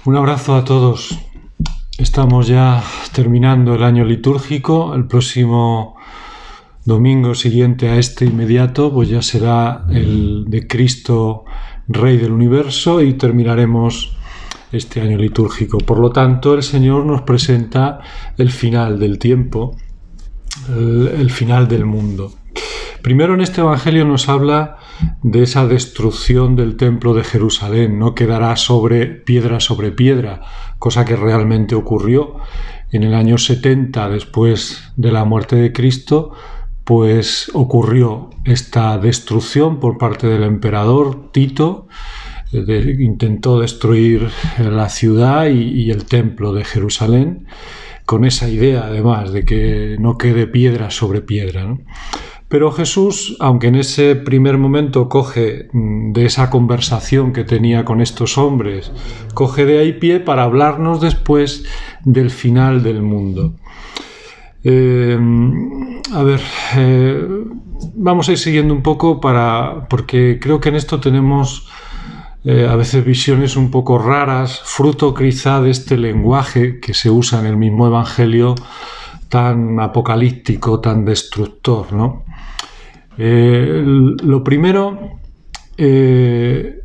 Un abrazo a todos. Estamos ya terminando el año litúrgico. El próximo domingo siguiente a este inmediato, pues ya será el de Cristo, Rey del Universo, y terminaremos este año litúrgico. Por lo tanto, el Señor nos presenta el final del tiempo, el final del mundo. Primero, en este Evangelio nos habla de esa destrucción del templo de Jerusalén. No quedará sobre piedra, cosa que realmente ocurrió en el año 70 después de la muerte de Cristo. Pues ocurrió esta destrucción por parte del emperador Tito. Intentó destruir la ciudad y el templo de Jerusalén, con esa idea además de que no quede piedra sobre piedra, ¿no? Pero Jesús, aunque en ese primer momento coge de esa conversación que tenía con estos hombres, coge de ahí pie para hablarnos después del final del mundo. Vamos a ir siguiendo un poco porque creo que en esto tenemos a veces visiones un poco raras, fruto quizá de este lenguaje que se usa en el mismo Evangelio tan apocalíptico, tan destructor, ¿no? Lo primero, el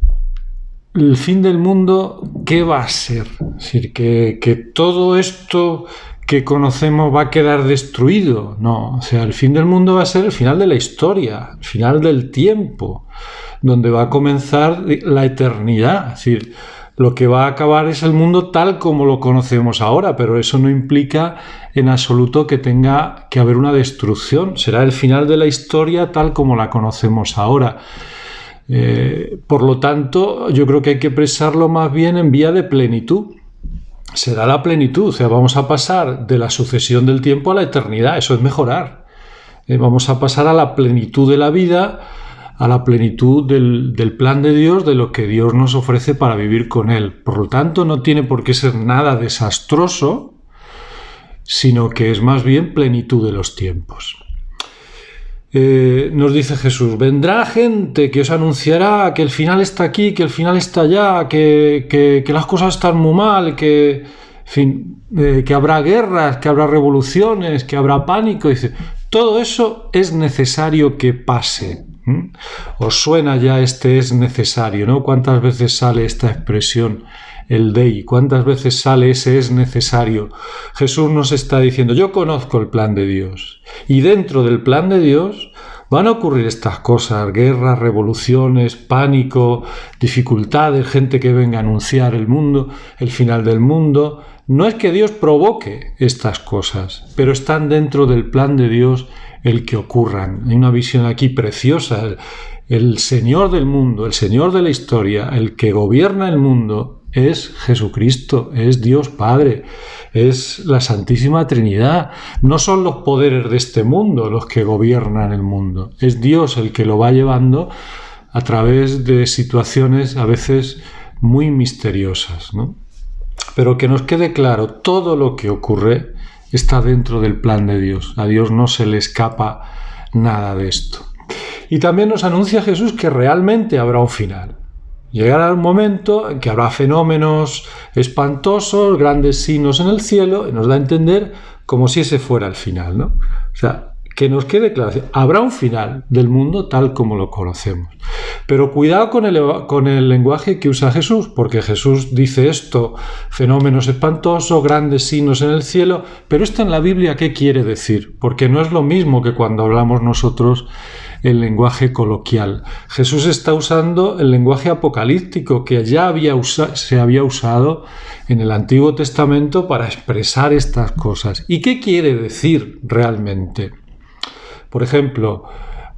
fin del mundo, ¿qué va a ser? Es decir, que todo esto que conocemos va a quedar destruido. No, o sea, el fin del mundo va a ser el final de la historia, el final del tiempo, donde va a comenzar la eternidad. Es decir, lo que va a acabar es el mundo tal como lo conocemos ahora, pero eso no implica en absoluto que tenga que haber una destrucción. Será el final de la historia tal como la conocemos ahora. Por lo tanto, yo creo que hay que expresarlo más bien en vía de plenitud. Será la plenitud, o sea, vamos a pasar de la sucesión del tiempo a la eternidad. Eso es mejorar. Vamos a pasar a la plenitud de la vida, a la plenitud del plan de Dios, de lo que Dios nos ofrece para vivir con Él. Por lo tanto, no tiene por qué ser nada desastroso, sino que es más bien plenitud de los tiempos. Nos dice Jesús: vendrá gente que os anunciará que el final está aquí, que el final está allá, que las cosas están muy mal, que habrá guerras, que habrá revoluciones, que habrá pánico. Dice, todo eso es necesario que pase. ¿Os suena ya este es necesario, no? ¿Cuántas veces sale esta expresión, el Dei? ¿Cuántas veces sale ese es necesario? Jesús nos está diciendo, yo conozco el plan de Dios, y dentro del plan de Dios van a ocurrir estas cosas: guerras, revoluciones, pánico, dificultades, gente que venga a anunciar el mundo, el final del mundo. No es que Dios provoque estas cosas, pero están dentro del plan de Dios el que ocurran. Hay una visión aquí preciosa. El Señor del mundo, el Señor de la historia, el que gobierna el mundo es Jesucristo, es Dios Padre, es la Santísima Trinidad. No son los poderes de este mundo los que gobiernan el mundo, es Dios el que lo va llevando a través de situaciones a veces muy misteriosas, ¿no? Pero que nos quede claro, todo lo que ocurre está dentro del plan de Dios. A Dios no se le escapa nada de esto. Y también nos anuncia Jesús que realmente habrá un final. Llegará un momento en que habrá fenómenos espantosos, grandes signos en el cielo, y nos da a entender como si ese fuera el final, ¿no? O sea, que nos quede claro, habrá un final del mundo tal como lo conocemos. Pero cuidado con el lenguaje que usa Jesús, porque Jesús dice esto, fenómenos espantosos, grandes signos en el cielo, pero esto en la Biblia, ¿qué quiere decir? Porque no es lo mismo que cuando hablamos nosotros el lenguaje coloquial. Jesús está usando el lenguaje apocalíptico que ya se había usado en el Antiguo Testamento para expresar estas cosas. ¿Y qué quiere decir realmente? Por ejemplo,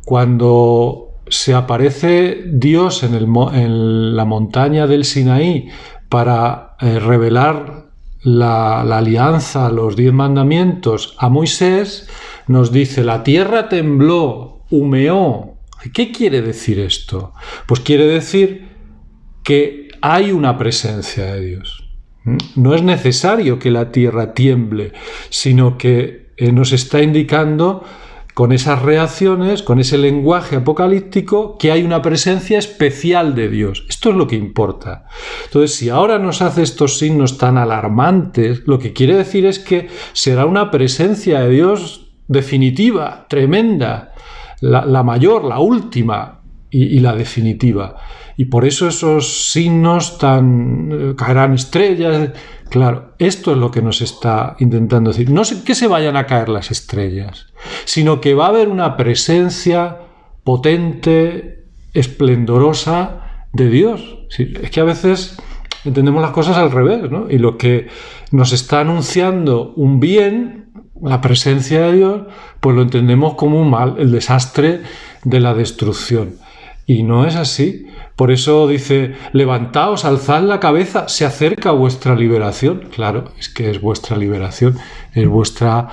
cuando se aparece Dios en la montaña del Sinaí para revelar la alianza, los 10 mandamientos a Moisés, nos dice, la tierra tembló, humeó. ¿Qué quiere decir esto? Pues quiere decir que hay una presencia de Dios. No es necesario que la tierra tiemble, sino que nos está indicando con esas reacciones, con ese lenguaje apocalíptico, que hay una presencia especial de Dios. Esto es lo que importa. Entonces, si ahora nos hace estos signos tan alarmantes, lo que quiere decir es que será una presencia de Dios definitiva, tremenda, la mayor, la última y la definitiva. Y por eso esos signos caerán estrellas. Claro, esto es lo que nos está intentando decir. No es que se vayan a caer las estrellas, sino que va a haber una presencia potente, esplendorosa de Dios. Es que a veces entendemos las cosas al revés, ¿no? Y lo que nos está anunciando un bien, la presencia de Dios, pues lo entendemos como un mal, el desastre de la destrucción. Y no es así. Por eso dice, levantaos, alzad la cabeza, se acerca vuestra liberación. Claro, es que es vuestra liberación, es vuestra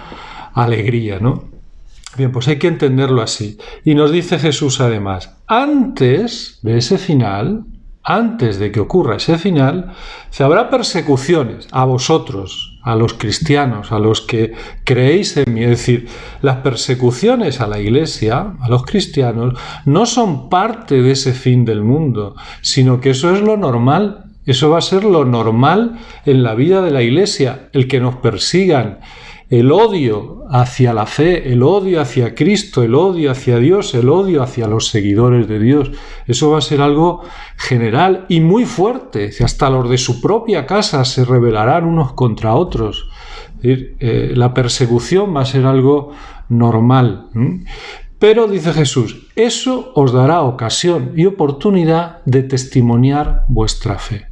alegría, ¿no? Bien, pues hay que entenderlo así. Y nos dice Jesús además, antes de ese final, antes de que ocurra ese final, se habrá persecuciones a vosotros, a los cristianos, a los que creéis en mí. Es decir, las persecuciones a la Iglesia, a los cristianos, no son parte de ese fin del mundo, sino que eso es lo normal. Eso va a ser lo normal en la vida de la Iglesia, el que nos persigan. El odio hacia la fe, el odio hacia Cristo, el odio hacia Dios, el odio hacia los seguidores de Dios. Eso va a ser algo general y muy fuerte. Hasta los de su propia casa se rebelarán unos contra otros. Es decir, la persecución va a ser algo normal. Pero, dice Jesús, eso os dará ocasión y oportunidad de testimoniar vuestra fe.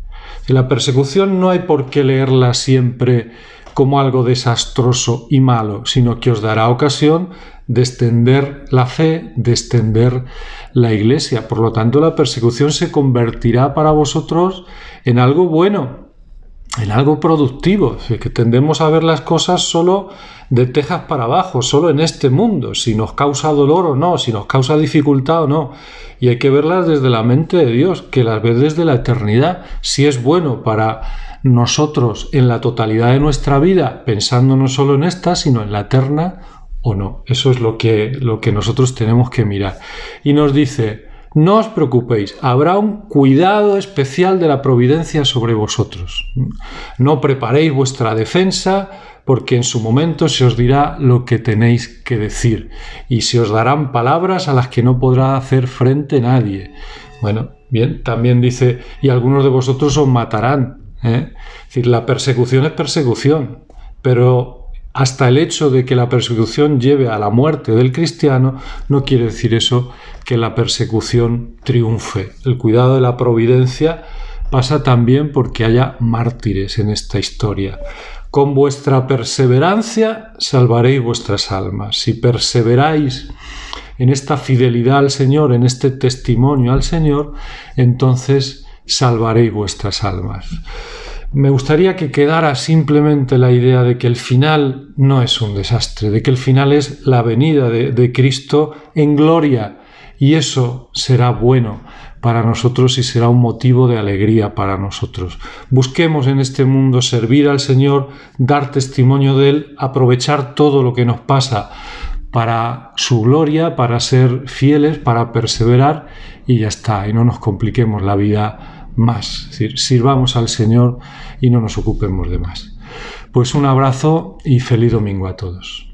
La persecución no hay por qué leerla siempre como algo desastroso y malo, sino que os dará ocasión de extender la fe, de extender la Iglesia. Por lo tanto, la persecución se convertirá para vosotros en algo bueno, en algo productivo. Es decir, que tendemos a ver las cosas solo de tejas para abajo, solo en este mundo, si nos causa dolor o no, si nos causa dificultad o no. Y hay que verlas desde la mente de Dios, que las ve desde la eternidad, si es bueno para nosotros en la totalidad de nuestra vida, pensando no solo en esta, sino en la eterna o no. Eso es lo que nosotros tenemos que mirar. Y nos dice, no os preocupéis, habrá un cuidado especial de la providencia sobre vosotros. No preparéis vuestra defensa, porque en su momento se os dirá lo que tenéis que decir, y se os darán palabras a las que no podrá hacer frente nadie. Bueno, bien, también dice, y algunos de vosotros os matarán. Es decir, la persecución es persecución, pero hasta el hecho de que la persecución lleve a la muerte del cristiano no quiere decir eso que la persecución triunfe. El cuidado de la providencia pasa también porque haya mártires en esta historia. Con vuestra perseverancia salvaréis vuestras almas. Si perseveráis en esta fidelidad al Señor, en este testimonio al Señor, entonces salvaréis vuestras almas. Me gustaría que quedara simplemente la idea de que el final no es un desastre, de que el final es la venida de Cristo en gloria, y eso será bueno para nosotros y será un motivo de alegría para nosotros. Busquemos en este mundo servir al Señor, dar testimonio de Él, aprovechar todo lo que nos pasa para su gloria, para ser fieles, para perseverar, y ya está, y no nos compliquemos la vida más. Es decir, sirvamos al Señor y no nos ocupemos de más. Pues un abrazo y feliz domingo a todos.